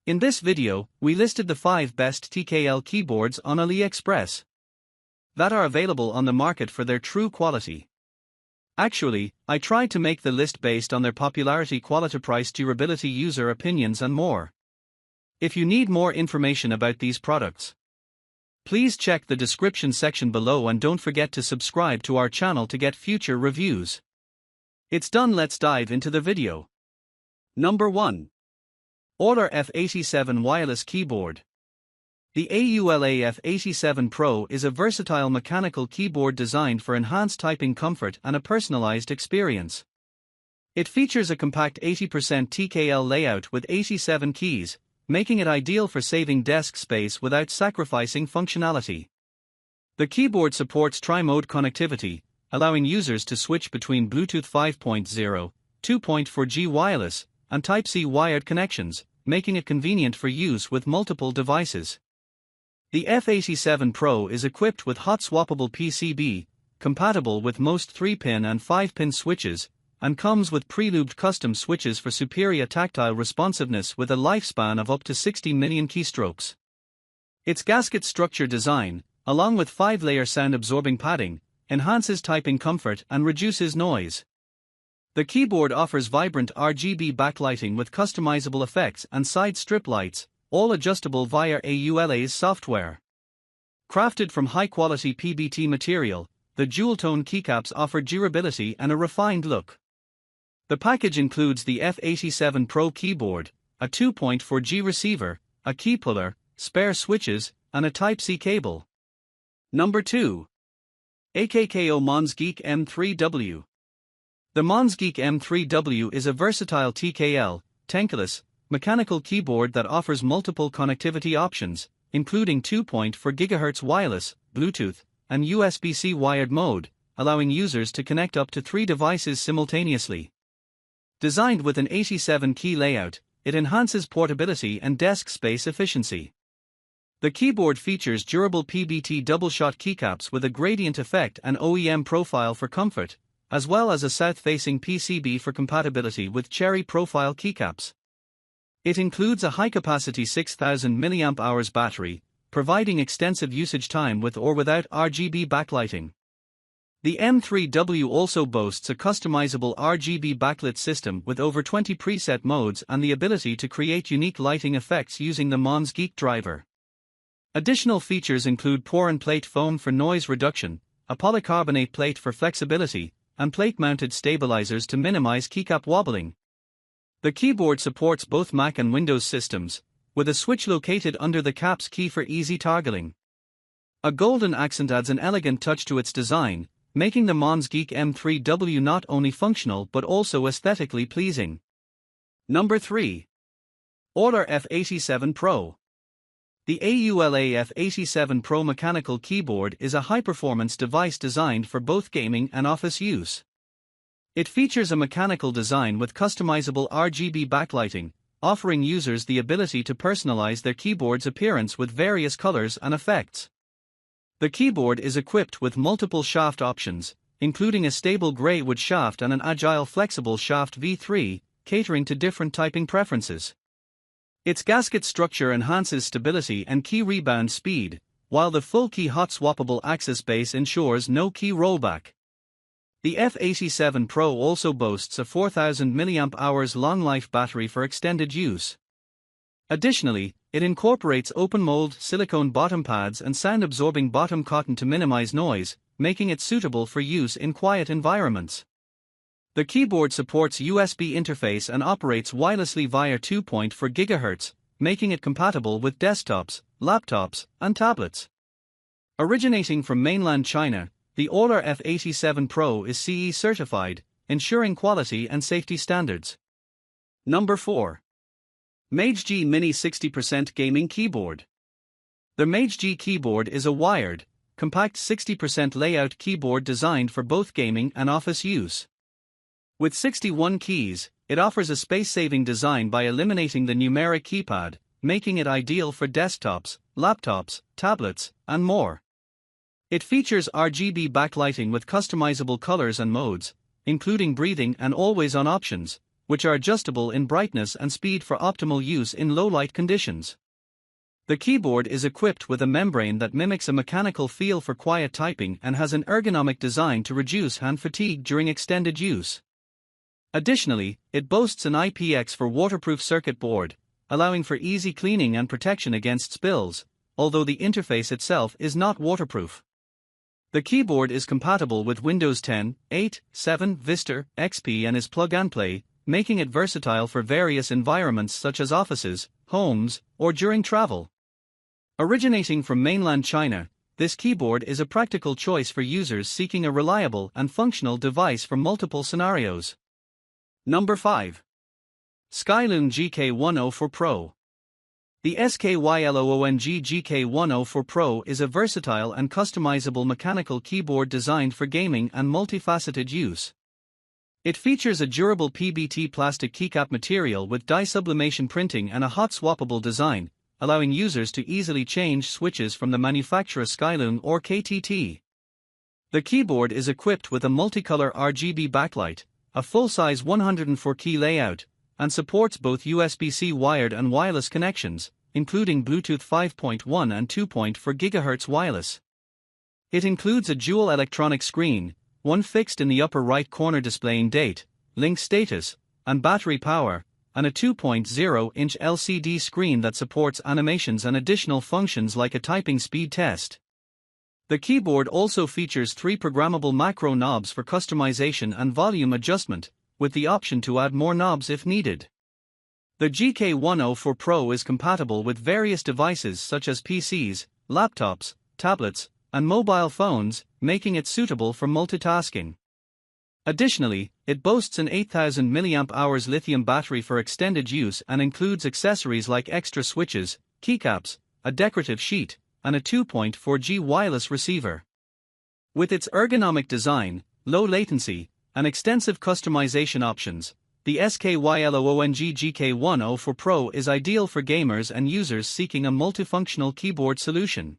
In this video, we listed the 5 best TKL keyboards on AliExpress that are available on the market for their true quality. Actually, I tried to make the list based on their popularity, quality, price, durability, user opinions and more. If you need more information about these products, please check the description section below and don't forget to subscribe to our channel to get future reviews. It's done, let's dive into the video. Number 1. Aula F87 Wireless Keyboard. The Aula F87 Pro is a versatile mechanical keyboard designed for enhanced typing comfort and a personalized experience. It features a compact 80% TKL layout with 87 keys, making it ideal for saving desk space without sacrificing functionality. The keyboard supports tri-mode connectivity, allowing users to switch between Bluetooth 5.0, 2.4G wireless, and Type-C wired connections, making it convenient for use with multiple devices. The F87 Pro is equipped with hot-swappable PCB, compatible with most 3-pin and 5-pin switches, and comes with pre-lubed custom switches for superior tactile responsiveness with a lifespan of up to 60 million keystrokes. Its gasket structure design, along with 5-layer sound-absorbing padding, enhances typing comfort and reduces noise. The keyboard offers vibrant RGB backlighting with customizable effects and side strip lights, all adjustable via Aula's software. Crafted from high-quality PBT material, the dual-tone keycaps offer durability and a refined look. The package includes the F87 Pro keyboard, a 2.4G receiver, a key puller, spare switches, and a Type-C cable. Number 2. AKKO MonsGeek M3W. The MonsGeek M3W is a versatile TKL, Tenkeyless, mechanical keyboard that offers multiple connectivity options, including 2.4 GHz wireless, Bluetooth, and USB-C wired mode, allowing users to connect up to 3 devices simultaneously. Designed with an 87-key layout, it enhances portability and desk space efficiency. The keyboard features durable PBT double-shot keycaps with a gradient effect and OEM profile for comfort, as well as a south-facing PCB for compatibility with cherry profile keycaps. It includes a high-capacity 6000 mAh battery, providing extensive usage time with or without RGB backlighting. The M3W also boasts a customizable RGB backlit system with over 20 preset modes and the ability to create unique lighting effects using the MonsGeek driver. Additional features include pour and plate foam for noise reduction, a polycarbonate plate for flexibility, and plate-mounted stabilizers to minimize keycap wobbling. The keyboard supports both Mac and Windows systems, with a switch located under the caps key for easy toggling. A golden accent adds an elegant touch to its design, making the MonsGeek M3W not only functional but also aesthetically pleasing. Number 3. Aula F87 Pro. The Aula F87 Pro mechanical keyboard is a high-performance device designed for both gaming and office use. It features a mechanical design with customizable RGB backlighting, offering users the ability to personalize their keyboard's appearance with various colors and effects. The keyboard is equipped with multiple shaft options, including a stable gray wood shaft and an agile flexible shaft V3, catering to different typing preferences. Its gasket structure enhances stability and key rebound speed, while the full-key hot-swappable access base ensures no key rollback. The F87 Pro also boasts a 4000 mAh long-life battery for extended use. Additionally, it incorporates open-mold silicone bottom pads and sound-absorbing bottom cotton to minimize noise, making it suitable for use in quiet environments. The keyboard supports USB interface and operates wirelessly via 2.4 GHz, making it compatible with desktops, laptops, and tablets. Originating from mainland China, the Aula F87 Pro is CE certified, ensuring quality and safety standards. Number 4. MageGee Mini 60% Gaming Keyboard. The MageGee keyboard is a wired, compact 60% layout keyboard designed for both gaming and office use. With 61 keys, it offers a space-saving design by eliminating the numeric keypad, making it ideal for desktops, laptops, tablets, and more. It features RGB backlighting with customizable colors and modes, including breathing and always-on options, which are adjustable in brightness and speed for optimal use in low-light conditions. The keyboard is equipped with a membrane that mimics a mechanical feel for quiet typing and has an ergonomic design to reduce hand fatigue during extended use. Additionally, it boasts an IPX4 waterproof circuit board, allowing for easy cleaning and protection against spills, although the interface itself is not waterproof. The keyboard is compatible with Windows 10, 8, 7, Vista, XP and is plug-and-play, making it versatile for various environments such as offices, homes, or during travel. Originating from mainland China, this keyboard is a practical choice for users seeking a reliable and functional device for multiple scenarios. Number 5. SKYLOONG GK104 Pro. The SKYLOONG GK104 Pro is a versatile and customizable mechanical keyboard designed for gaming and multifaceted use. It features a durable PBT plastic keycap material with dye sublimation printing and a hot swappable design, allowing users to easily change switches from the manufacturer SKYLOONG or KTT. The keyboard is equipped with a multicolor RGB backlight, a full-size 104-key layout, and supports both USB-C wired and wireless connections, including Bluetooth 5.1 and 2.4 GHz wireless. It includes a dual electronic screen, one fixed in the upper right corner displaying date, link status, and battery power, and a 2.0-inch LCD screen that supports animations and additional functions like a typing speed test. The keyboard also features 3 programmable macro knobs for customization and volume adjustment, with the option to add more knobs if needed. The GK104 Pro is compatible with various devices such as PCs, laptops, tablets, and mobile phones, making it suitable for multitasking. Additionally, it boasts an 8000 mAh lithium battery for extended use and includes accessories like extra switches, keycaps, a decorative sheet, and a 2.4G wireless receiver. With its ergonomic design, low latency, and extensive customization options, the SKYLOONG GK104 Pro is ideal for gamers and users seeking a multifunctional keyboard solution.